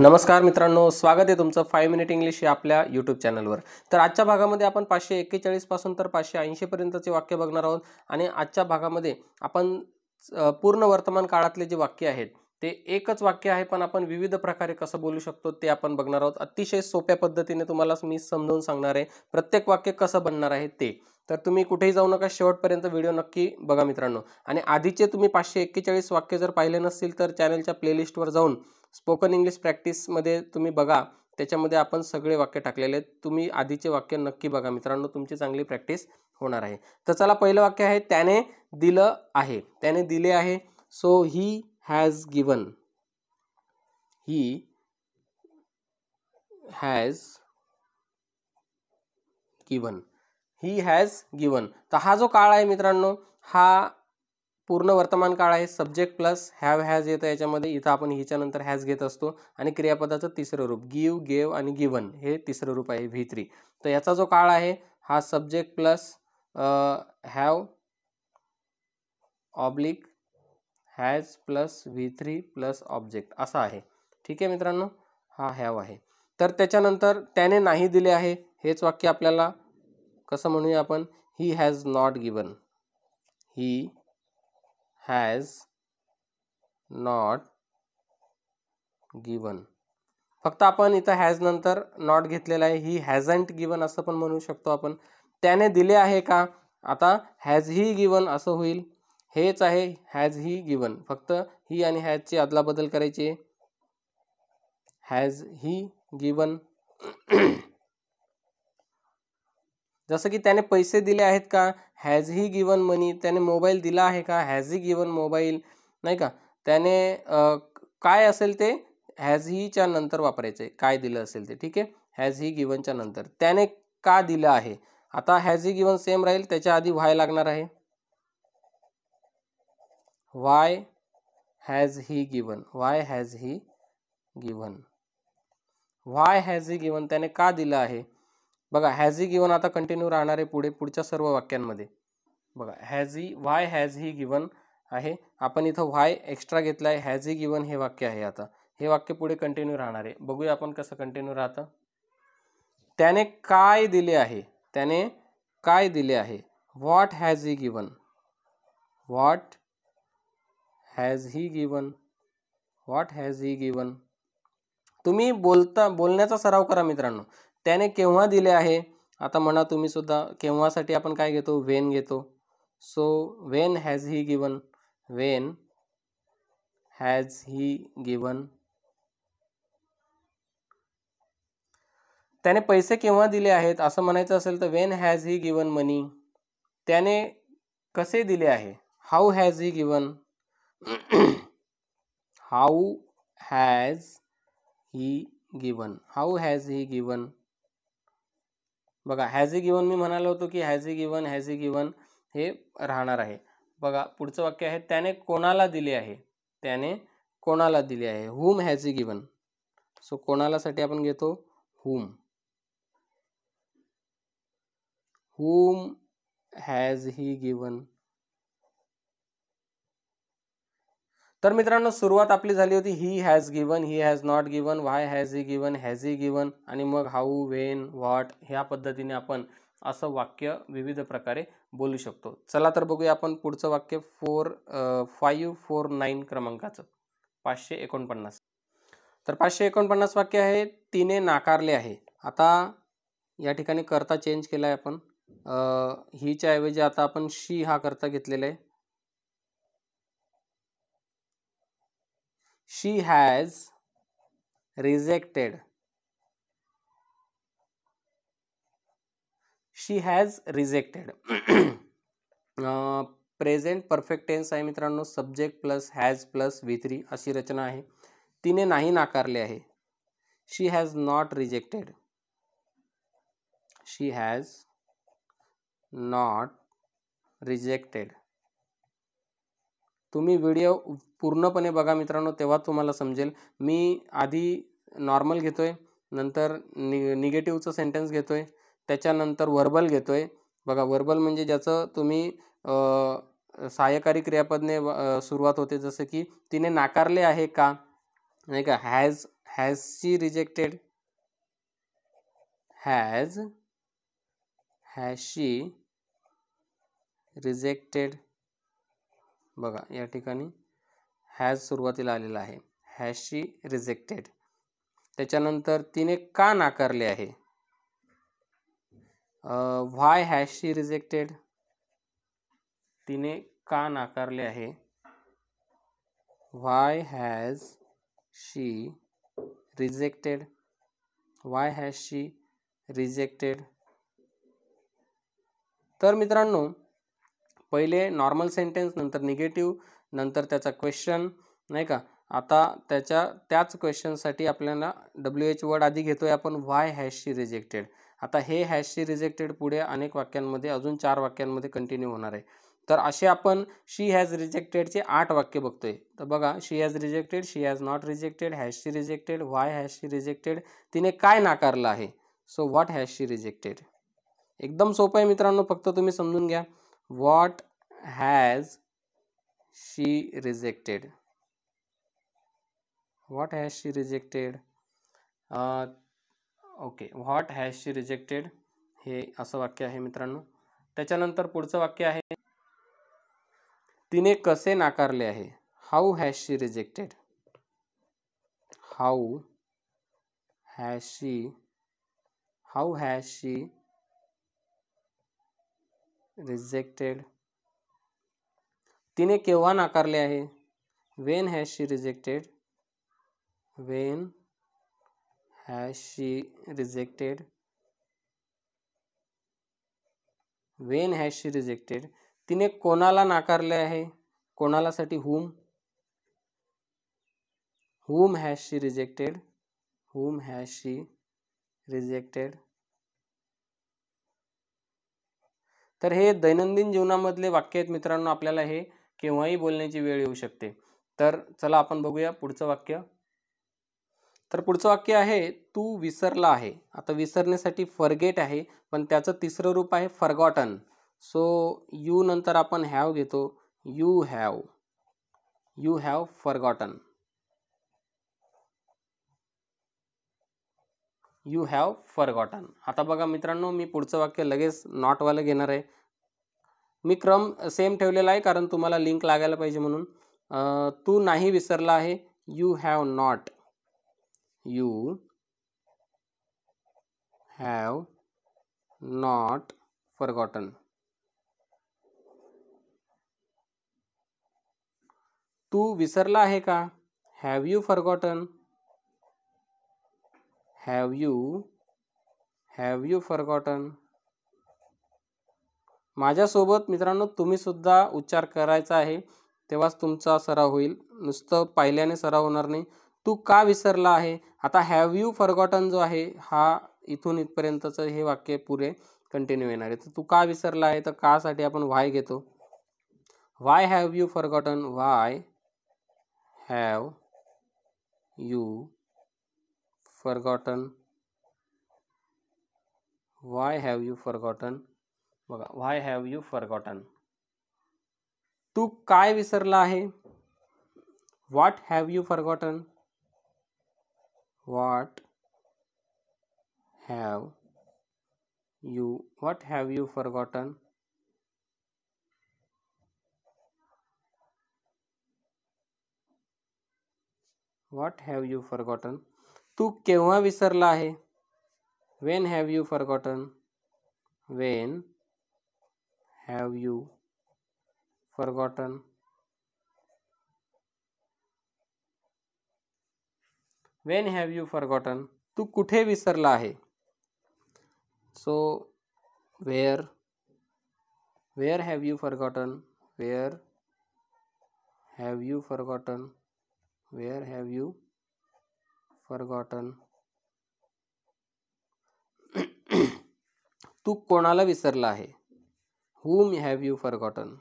नमस्कार मित्रांनो, स्वागत आहे तुमचं 5 मिनिट इंग्लिश या आपल्या यूट्यूब चॅनलवर। तर आजच्या भागामध्ये आपण 541 पासून तर 580 पर्यंतचे वाक्य बघणार आहोत आणि आजच्या भागामध्ये आपण पूर्ण वर्तमान काळातले जे वाक्य आहेत ते एकच वाक्य आहे, पण आपण विविध प्रकारे कसं बोलू शकतो ते आपण बघणार आहोत। अतिशय सोप्या पद्धतीने तुम्हाला मी समजावून सांगणार आहे प्रत्येक वाक्य कसं बनणार आहे ते। तर तुम्ही कुठेही जाऊ नका, शेवटपर्यंत व्हिडिओ नक्की बघा मित्रांनो। आणि आधीचे तुम्ही 541 वाक्य जर पाहिले नसतील तर चॅनलच्या प्लेलिस्टवर जाऊन स्पोकन इंग्लिश प्रॅक्टिस मध्ये तुम्ही बघा, त्याच्यामध्ये आपण सगळे वाक्य टाकलेले आहेत। तुम्ही आधीचे वाक्य नक्की बघा मित्रांनो, तुमची चांगली प्रॅक्टिस होणार आहे। तर चला, पहिलं वाक्य आहे त्याने दिलं आहे। त्याने दिले आहे, so he has given. He has given. He has given. तर हा जो काळ आहे मित्रांनो, हा पूर्ण वर्तमान काळ आहे। सब्जेक्ट प्लस हॅव हॅज येतं याच्यामध्ये। इथं आपण हिच्या नंतर हॅज घेत असतो आणि क्रियापदाचं तिसरं रूप गिव, गेव आणि गिवन हे तिसरं रूप आहे V3। तर याचा जो काळ आहे हा subject plus have oblique has plus V3 plus object असा आहे। ठीक आहे मित्रांनो, हा हॅव आहे। तर त्याच्यानंतर त्याने नाही दिले आहे, हेच वाक्य आपल्याला कसं म्हणूया आपण, ही has not given. He has not given. फक्त आपण इथं हॅज नंतर नॉट घेतलेला आहे, ही हॅजंट गिवन असं पण म्हणू शकतो आपण। त्याने दिले आहे का, आता हॅज ही गिवन असं होईल। हेच आहे हॅज ही गिवन, फक्त ही आणि हॅजची अदलाबदल करायची। Has he given. जसं की त्याने पैसे दिले आहेत का, हॅज ही गिवन मनी। त्याने मोबाईल दिला आहे का, हॅज ही गिवन मोबाईल, नाही का। त्याने काय असेल ते हॅज हीच्या नंतर वापरायचं आहे, काय दिलं असेल ते। ठीक आहे, हॅज ही गिवनच्या नंतर त्याने का दिलं आहे। आता हॅज ही गिवन सेम राहील, त्याच्या आधी व्हाय लागणार आहे। Why has he given. Why has he given. Why has he given, त्याने का दिलं आहे। बघा, हॅज ही गिवन आता कंटिन्यू राहणार आहे पुढच्या सर्व वाक्यांमध्ये। बघा, व्हाय हॅज ही गिवन आहे। आपण इथं व्हाय एक्स्ट्रा घेतलाय, हॅज ही गिवन हे वाक्य आहे। आता हे वाक्य पुढे कंटिन्यू राहणार आहे, बघूया आपण कसं कंटिन्यू राहतं। त्याने काय दिले आहे। त्याने काय दिले आहे। What has he given. What has he given. What has he given. तुम्ही बोलण्याचा सराव करा मित्रांनो। त्याने केव्हा दिले आहे, आता म्हणा तुम्ही सुद्धा, केव्हासाठी आपण काय घेतो, व्हेन घेतो। So when has he given. When has he given. त्याने पैसे केव्हा दिले आहेत असं म्हणायचं असेल तर व्हेन हॅज ही गिवन मनी। त्याने कसे दिले आहे, how has he given. How has he given. How has he given. बघा, हॅज ही गिवन मी म्हणालो होतो की हॅज ही गिवन हे राहणार आहे। बघा, पुढचं वाक्य आहे त्याने कोणाला दिले आहे। त्याने कोणाला दिले आहे, हुम हॅज ही गिवन। सो कोणाला साठी आपण घेतो हुम। हुम हॅज ही गिवन। तर मित्रांनो, सुरुवात आपली झाली होती he has given, he has not given, why has he given, has he given आणि मग हाऊ, व्हेन, व्हॉट ह्या पद्धतीने आपण असं वाक्य विविध प्रकारे बोलू शकतो। चला तर बघूया आपण पुढचं वाक्य 549 क्रमांकाचं 549। तर 549 वाक्य आहे, तिने नाकारले आहे। आता या ठिकाणी कर्ता चेंज केलाय आपण, हीच्या ऐवजी आता आपण शी हा कर्ता घेतलेला आहे। She has rejected. She has rejected. Present perfect tense आहे मित्रांनो, subject plus has plus V3 अशी रचना आहे। तिने नाही नाकारले आहे, she has not rejected. She has not rejected. तुम्ही व्हिडिओ पूर्णपणे बघा मित्रांनो, तेव्हा तुम्हाला समजेल। मी आधी नॉर्मल घेतोय, नंतर निगेटिव्हचं सेंटेन्स घेतोय, त्याच्यानंतर वर्बल घेतोय। बघा, वर्बल म्हणजे ज्याचं तुम्ही सहाय्यकारी क्रियापदने सुरुवात होते, जसं की तिने नाकारले आहे का, नाही का। Has she rejected, has she rejected. बघा या ठिकाणी हॅज सुरुवातीला आलेला आहे, हॅज शी रिजेक्टेड. त्याच्यानंतर तिने का नाकारले आहे, व्हाय हॅज शी रिजेक्टेड, तिने का नाकारले आहे, why has she rejected, why has she rejected. तर मित्रांनो पहिले नॉर्मल सेंटेन्स, नंतर निगेटिव्ह, नंतर त्याचा क्वेश्चन, नाही का. आता त्याच क्वेश्चनसाठी आपल्याला WH वर्ड आधी घेतोय आपण, व्हाय हॅज शी रिजेक्टेड. आता हे हॅज शी रिजेक्टेड पुढे अनेक वाक्यांमध्ये, अजून 4 वाक्यांमध्ये कंटिन्यू होणार आहे. तर असे आपण शी हॅज रिजेक्टेडचे 8 वाक्य बघतोय. तर बघा, she has rejected, she has not rejected, has she rejected, why has she rejected, तिने काय नाकारलं आहे, so what has she rejected. एकदम सोपं आहे मित्रांनो, फक्त तुम्ही समजून घ्या. What has she rejected, what has she rejected. Okay, what has she rejected हे असं वाक्य आहे मित्रांनो. त्याच्यानंतर पुढचं वाक्य आहे, तिने कसे नाकारले आहे, how has she rejected, how has she rejected. तिने केव्हा नाकारले आहे, when has she rejected, when has she rejected, when has she rejected. तिने कोणाला नाकारले आहे, कोणालासाठी whom has she rejected, whom has she rejected. तर हे दैनंदिन जीवनामधले वाक्य आहेत मित्रांनो, आपल्याला हे केव्हाही बोलण्याची वेळ येऊ शकते. तर चला आपण बघूया पुढचं वाक्य. तर पुढचं वाक्य आहे, तू विसरला आहे. आता विसरण्यासाठी फॉरगेट आहे, पण त्याचं तिसरं रूप आहे फॉरगॉटन. सो यू नंतर आपण हॅव घेतो, you have forgotten, you have forgotten. आता बघा मित्रांनो, मी पुढचं वाक्य लगेच नॉटवालं घेणार आहे. मी क्रम सेम ठेवलेला आहे कारण तुम्हाला लिंक लागायला पाहिजे म्हणून. तू नाही विसरला आहे, यू हॅव नॉट फॉरगॉटन. तू विसरला आहे का, have you forgotten, have you forgotten. माझ्यासोबत मित्रांनो तुम्ही सुद्धा उच्चार करायचा आहे, तेव्हाच तुमचा सराव होईल, नुसतं पाहिल्याने सराव होणार नाही. तू का विसरला आहे. आता हॅव यू फॉरगॉटन जो आहे हा इथून इथपर्यंतचं हे वाक्य पुरे कंटिन्यू येणार आहे. तर तू का विसरला आहे, तर का साठी आपण व्हाय घेतो, why have you forgotten, why have you forgotten, why have you forgotten. बघा, व्हाय हॅव यू फॉरगॉटन. तू काय विसरला आहे, what have you forgotten, what have you forgotten. What have you forgotten. तू केव्हा विसरला आहे, when have you forgotten, when have you forgotten. When have you forgotten. तू कुठे विसरला आहे, so where have you forgotten, where have you forgotten, where have you forgotten. तू कोणाला विसरला आहे, whom have you forgotten,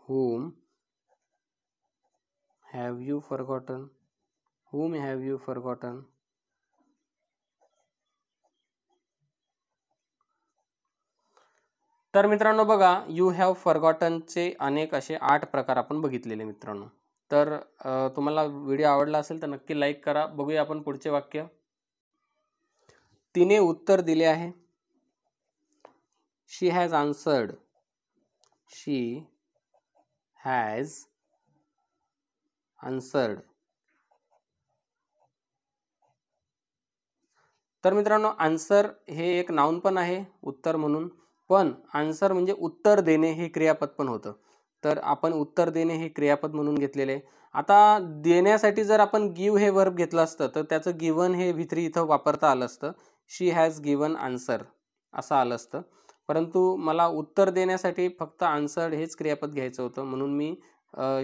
whom have you forgotten, whom have you forgotten. तर मित्रांनो बघा, यू हॅव फॉरगॉटनचे अनेक असे 8 प्रकार आपण बघितलेले मित्रांनो. तर तुम्हाला व्हिडिओ आवडला असेल तर नक्की लाईक करा. बघूया आपण पुढचे वाक्य. तिने उत्तर दिले आहे. She has answered. She has answered. तर मित्रांनो, आन्सर हे एक नाउन पण आहे उत्तर म्हणून, पण आन्सर म्हणजे उत्तर देणे हे क्रियापद पण होतं. तर आपण उत्तर देणे हे क्रियापद म्हणून घेतलेले आहे. आता देण्यासाठी जर आपण गिव्ह हे वर्ब घेतलं असतं तर त्याचं गिव्हन हे V3 इथं वापरता आलं असतं. शी हॅज गिव्हन आन्सर असं आलं असतं. परंतु मला उत्तर देण्यासाठी फक्त आन्सर्ड हेच क्रियापद घ्यायचं होतं, म्हणून मी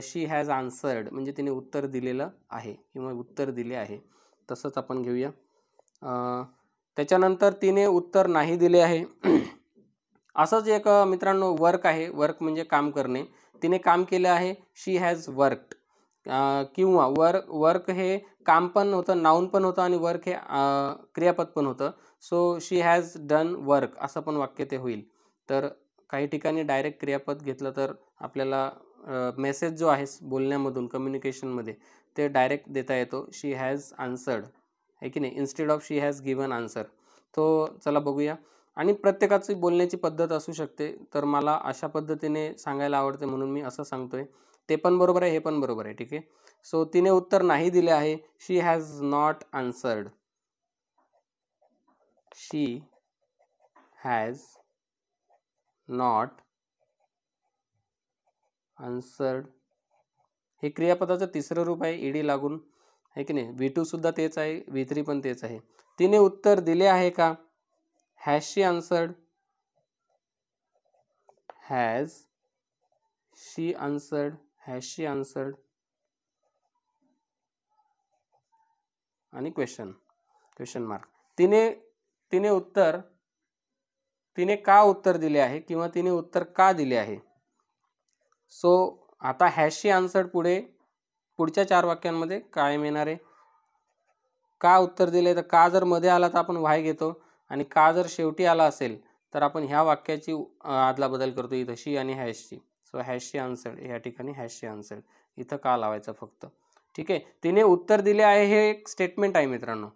शी हॅज आन्सर्ड म्हणजे तिने उत्तर दिलेलं आहे किंवा उत्तर दिले आहे तसंच आपण घेऊया. त्याच्यानंतर तिने उत्तर नाही दिले आहे. असंच एक मित्रांनो वर्क आहे. वर्क म्हणजे काम करणे. तिने काम केलं आहे. She has worked. किंवा वर्क हे काम पण होतं, नाउन पण होतं आणि वर्क हे क्रियापद पण होतं. So she has done work असं पण वाक्य ते होईल. तर काही ठिकाणी डायरेक्ट क्रियापद घेतलं तर आपल्याला मेसेज जो आहे बोलण्यामधून कम्युनिकेशनमध्ये ते डायरेक्ट देता येतो. शी हॅज आन्सर्ड आहे की नाही, instead of she has given answer. तो चला बघूया. आणि प्रत्येकाची बोलण्याची पद्धत असू शकते, तर मला अशा पद्धतीने सांगायला आवडते म्हणून मी असं सांगतोय. ते पण बरोबर आहे, हे पण बरोबर आहे. ठीक आहे. सो तिने उत्तर नाही दिले आहे. She has not answered. She has not answered. हे क्रियापदाचं तिसरं रूप आहे ईडी लागून, आहे की नाही. V2 सुद्धा तेच आहे, V3 पण तेच आहे. तिने उत्तर दिले आहे का? Has she answered. Has she answered. Has she answered आणि क्वेश्चन मार्क. तिने का उत्तर दिले आहे किंवा तिने उत्तर का दिले आहे. सो आता हॅज शी आन्सर्ड पुढच्या 4 वाक्यांमध्ये कायम येणार आहे. का उत्तर दिले, तर का जर मध्ये आला तर आपण वाय घेतो आणि का जर शेवटी आला असेल तर आपण ह्या वाक्याची आदला बदल करतो इथं शी आणि हॅशची. सो हॅज शी आन्सर्ड या ठिकाणी हॅज शी आन्सर्ड इथं का लावायचं फक्त. ठीक आहे. तिने उत्तर दिले आहे हे एक स्टेटमेंट आहे मित्रांनो,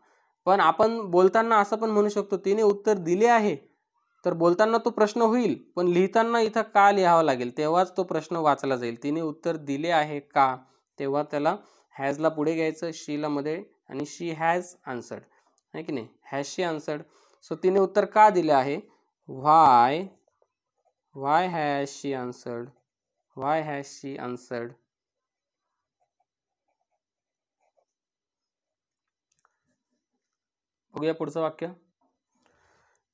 पण आपण बोलताना असं पण म्हणू शकतो तिने उत्तर दिले आहे. तर बोलताना तो प्रश्न होईल, पण लिहिताना इथं का लिहावं लागेल, तेव्हाच तो प्रश्न वाचला जाईल. तिने उत्तर दिले आहे का, तेव्हा त्याला हॅजला पुढे घ्यायचं, शीला मध्ये, आणि शी हॅज आन्सर्ड आहे की नाही, हॅज शी आन्सर्ड. सो तिने उत्तर का दिले आहे. Y has she answered. Why has she answered. बघूया पुढचं वाक्य.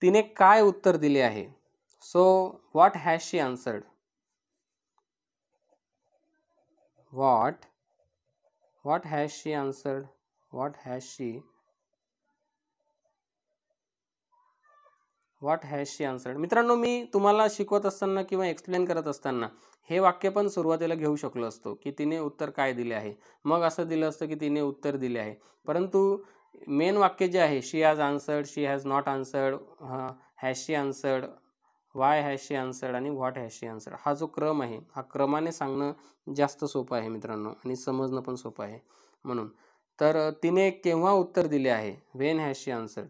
तिने काय उत्तर दिले आहे. So what has she answered. What has she answered. What has she answered. मित्रांनो, मी तुम्हाला शिकवत असताना किंवा एक्सप्लेन करत असताना हे वाक्य पण सुरुवातीला घेऊ शकलो असतो की तिने उत्तर काय दिले आहे, मग असं दिलं असतं की तिने उत्तर दिले आहे. परंतु मेन वाक्य जे आहे, she has answered, she has not answered, has she answered, why has she answered आणि व्हॉट हॅज शी आन्सर्ड, हा जो क्रम आहे हा क्रमाने सांगणं जास्त सोपं आहे मित्रांनो, आणि समजणं पण सोपं आहे म्हणून. तर तिने केव्हा उत्तर दिले आहे, व्हेन हॅज शी आन्सर्ड.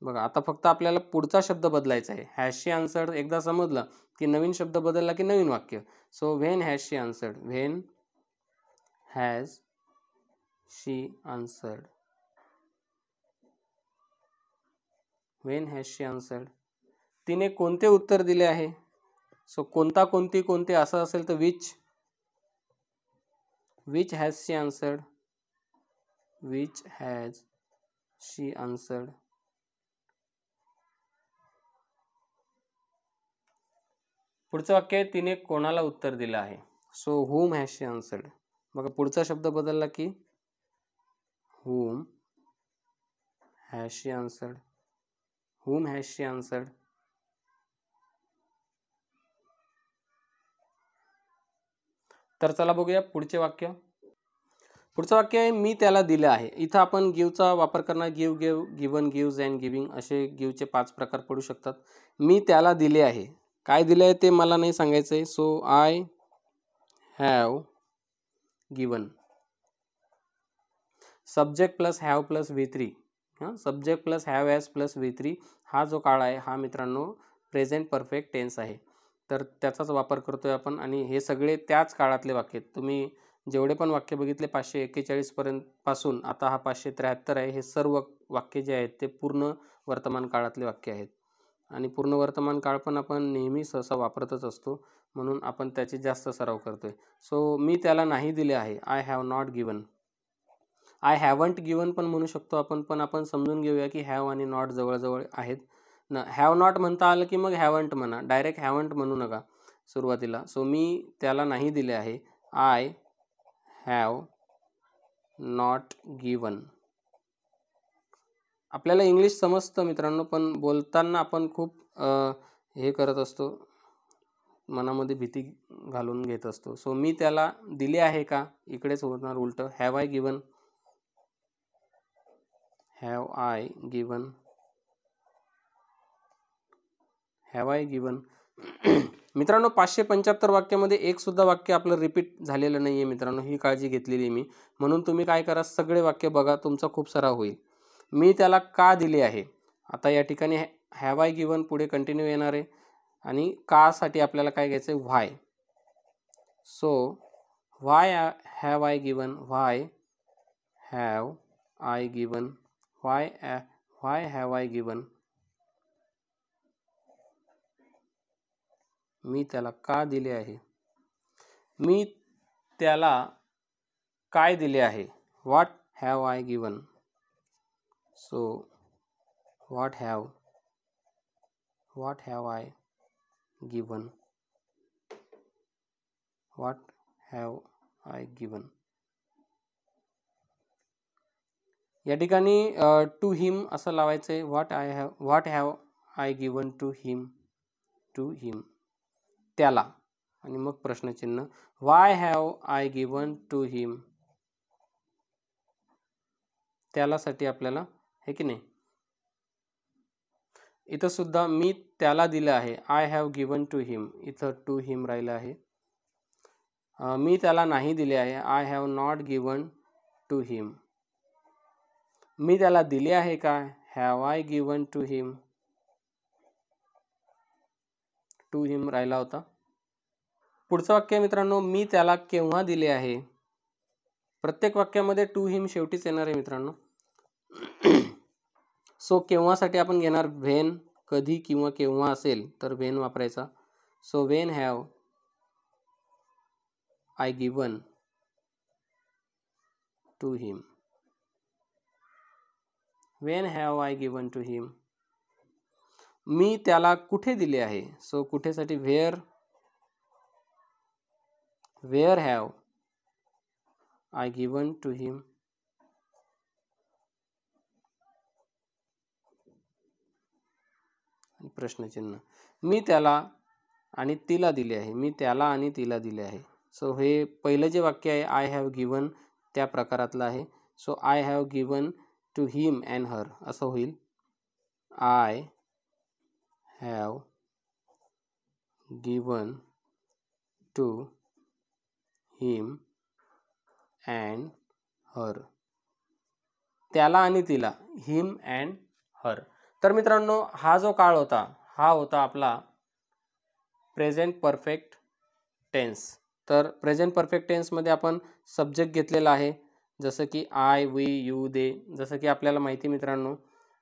बघा आता फक्त आपल्याला पुढचा शब्द बदलायचा आहे. हॅज शी आन्सर्ड एकदा समजलं की नवीन शब्द बदलला की नवीन वाक्य. So when has she answered. When has she answered. When has she answered. तिने कोणते उत्तर दिले आहे. सो कोणता, कोणती, कोणते असं असेल तर which has she answered. Which has she answered. पुढचं वाक्य आहे तिने कोणाला उत्तर दिलं आहे. So whom has she answered. बघा पुढचा शब्द बदलला की whom has she answered. whom has she answered. तर चला बघूया पुढचे वाक्य. पुढचं वाक्य आहे मी त्याला दिलं आहे. इथं आपण गिवचा वापर करणार. Give, given, gives and giving असे गिवचे 5 प्रकार पडू शकतात. मी त्याला दिले आहे. काय दिले आहे ते मला नाही सांगायचं आहे. So I have given. Subject plus have plus V3, subject plus have as plus V3 हा जो काळ आहे हा मित्रांनो प्रेझेंट परफेक्ट टेन्स आहे. तर त्याचाच वापर करतोय आपण आणि हे सगळे त्याच काळातले वाक्य. तुम्ही जेवढे पण वाक्य बघितले 541 पर्यंत पासून आता हा 573 आहे, हे सर्व वाक्य जे आहेत ते पूर्ण वर्तमान काळातले वाक्य आहेत. आणि पूर्ण वर्तमान काळ पण आपण नेहमी सहसा वापरतच असतो, म्हणून आपण त्याची जास्त सराव करतोय. सो मी त्याला नाही दिले आहे, I have not given. I haven't given पण म्हणू शकतो आपण, पण आपण समजून घेऊया की हॅव आणि नॉट जवळजवळ आहेत ना. हॅव नॉट म्हणता आलं की मग हॅवंट म्हणा, डायरेक्ट हॅवंट म्हणू नका सुरुवातीला. सो मी त्याला नाही दिले आहे, आय हॅव नॉट गिवन. आपल्याला इंग्लिश समजतं मित्रांनो, पण बोलताना आपण खूप हे करत असतो, मनामध्ये भीती घालून घेत असतो. सो मी त्याला दिले आहे का, इकडेच होणार उलट. Have I given, have I given, have I given. मित्रांनो 575 वाक्यामध्ये एक सुद्धा वाक्य आपलं रिपीट झालेलं नाही आहे मित्रांनो, ही काळजी घेतलेली आहे मी. म्हणून तुम्ही काय करा, सगळे वाक्य बघा, तुमचा खूप सराव होईल. मी त्याला का दिले आहे, आता या ठिकाणी हॅव आय गिवन पुढे कंटिन्यू येणार आहे आणि का साठी आपल्याला काय घ्यायचं आहे, why. So why have I given, why have I given, why have I given. मी त्याला का दिले आहे, मी त्याला काय दिले आहे, what have I given. So what have I given, what have I given. या ठिकाणी टू हिम असं लावायचं आहे, what have I given to him, त्याला. आणि मग प्रश्नचिन्ह, व्हाय हॅव आय गिवन टू हिम, त्यालासाठी आपल्याला, हे की नाही. इथं सुद्धा मी त्याला दिलं आहे, आय हॅव गिवन टू हिम, इथं टू हिम राहिलं आहे. मी त्याला नाही दिले आहे, I have not given to him. मी त्याला दिले आहे का, have I given to him, to him राहिला होता. पुढचं वाक्य मित्रांनो, मी त्याला केव्हा दिले आहे. प्रत्येक वाक्यामध्ये टू हिम शेवटीच येणार आहे मित्रांनो. सो केव्हासाठी आपण घेणार व्हेन, कधी किंवा केव्हा असेल तर व्हेन वापरायचा. So when have I given to him, when have I given to him. मी त्याला कुठे दिले आहे. सो कुठेसाठी where have I given to him. प्रश्नचिन्ह, मी त्याला आणि तिला दिले आहे, मी त्याला आणि तिला दिले आहे. सो हे पहिलं जे वाक्य आहे आय हॅव गिवन त्या प्रकारातलं आहे. So I have given to him and her असं होईल. I have given to him and her, त्याला आणि तिला, हिम अँड हर. तर मित्रांनो हा जो काळ होता हा होता आपला प्रेझेंट परफेक्ट टेन्स. तर प्रेझेंट परफेक्ट टेन्समध्ये आपण सब्जेक्ट घेतलेला आहे, जसं की आय, वी, यू, दे. जसं की आपल्याला माहिती मित्रांनो,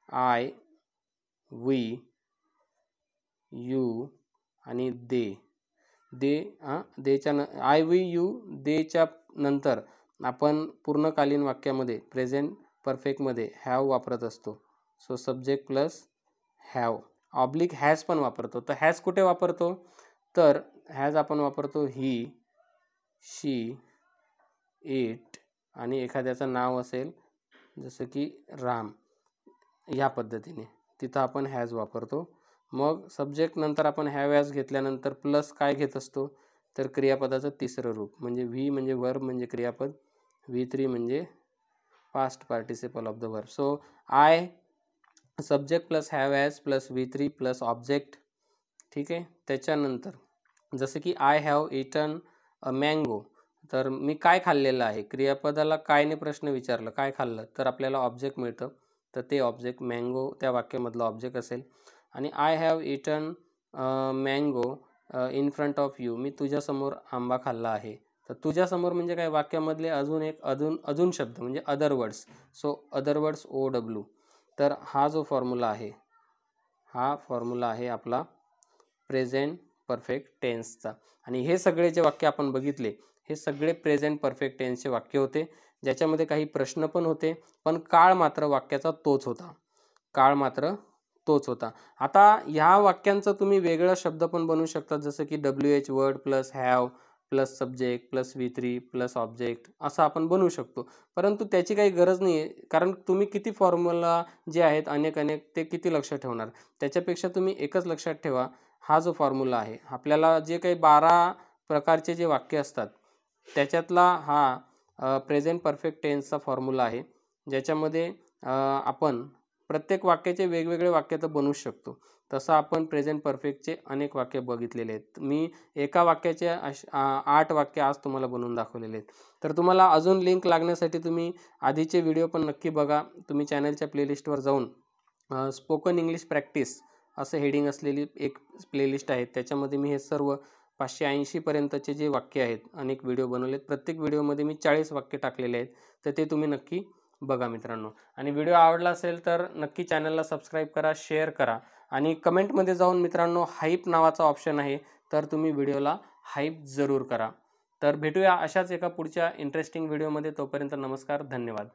आय, वी, यू आणि देच्या आय, वी, यू, देच्या नंतर आपण पूर्णकालीन वाक्यामध्ये प्रेझेंट परफेक्टमध्ये हॅव वापरत असतो. So subject plus have, oblique has पण वापरतो. तर हॅज कुठे वापरतो, तर हॅज आपण वापरतो ही, शी, इट आणि एखाद्याचं नाव असेल जसं की राम, या पद्धतीने तिथं आपण हॅज वापरतो. मग सब्जेक्ट नंतर आपण हॅव हॅज घेतल्यानंतर प्लस काय घेत असतो, तर क्रियापदाचं तिसरं रूप, म्हणजे व्ही म्हणजे वर्ब म्हणजे क्रियापद, V3 म्हणजे past participle of the verb. So I subject plus have has plus V3 plus object. ठीक आहे. त्याच्यानंतर जसं की I have eaten a mango, तर मी काय खाल्लेलं आहे, क्रियापदाला कायने प्रश्न विचारलं, काय खाल्लं, तर आपल्याला ऑब्जेक्ट मिळतं. तर ते ऑब्जेक्ट मँगो त्या वाक्यामधलं ऑब्जेक्ट असेल. आणि I have eaten mango in front of you, मी तुझ्यासमोर आंबा खाल्ला आहे. तर तुझ्यासमोर म्हणजे काय, वाक्यामधले अजून शब्द म्हणजे other words. So other words OW. तर हा जो फॉर्म्युला आहे, हा फॉर्म्युला आहे आपला प्रेझेंट परफेक्ट टेन्सचा. आणि हे सगळे जे वाक्य आपण बघितले, हे सगळे प्रेझेंट परफेक्ट टेन्सचे वाक्य होते, ज्याच्यामध्ये काही प्रश्न पण होते, पण काळ मात्र वाक्याचा तोच होता. काळ मात्र तोच होता. आता ह्या वाक्यांचं तुम्ही वेगळा शब्द पण बनवू शकता, जसं की WH word plus have plus subject plus V3 plus object, असं आपण बनवू शकतो. परंतु त्याची काही गरज नाही आहे, कारण तुम्ही किती फॉर्म्युला जे आहेत अनेक ते किती लक्षात ठेवणार. त्याच्यापेक्षा तुम्ही एकच लक्षात ठेवा, हा जो फॉर्म्युला आहे, आपल्याला जे काही 12 प्रकारचे जे वाक्य असतात त्याच्यातला हा प्रेझेंट परफेक्ट टेन्सचा फॉर्म्युला आहे, ज्याच्यामध्ये आपण प्रत्येक वाक्याचे वेगवेगळे वाक्य तर बनवू शकतो. तसं आपण प्रेझेंट परफेक्टचे अनेक वाक्य बघितलेले आहेत. मी एका वाक्याचे 8 वाक्य आज तुम्हाला बनवून दाखवलेले आहेत. तर तुम्हाला अजून लिंक लागण्यासाठी तुम्ही आधीचे व्हिडिओ पण नक्की बघा. तुम्ही चॅनलच्या प्लेलिस्टवर जाऊन स्पोकन इंग्लिश प्रॅक्टिस असं हेडिंग असलेली एक प्लेलिस्ट आहे. त्याच्यामध्ये मी हे सर्व 580 पर्यंतचे जे वाक्य आहेत अनेक व्हिडिओ बनवलेत. प्रत्येक व्हिडिओमध्ये मी 40 वाक्य टाकलेले आहेत. तर ते तुम्ही नक्की बघा मित्रांनो. आणि व्हिडिओ आवडला असेल तर नक्की चॅनलला सबस्क्राईब करा, शेअर करा आणि कमेंटमध्ये जाऊन मित्रांनो हाईप नावाचा ऑप्शन आहे, तर तुम्ही व्हिडिओला हाईप जरूर करा. तर भेटूया अशाच एका पुढच्या इंटरेस्टिंग व्हिडिओमध्ये. तोपर्यंत नमस्कार, धन्यवाद.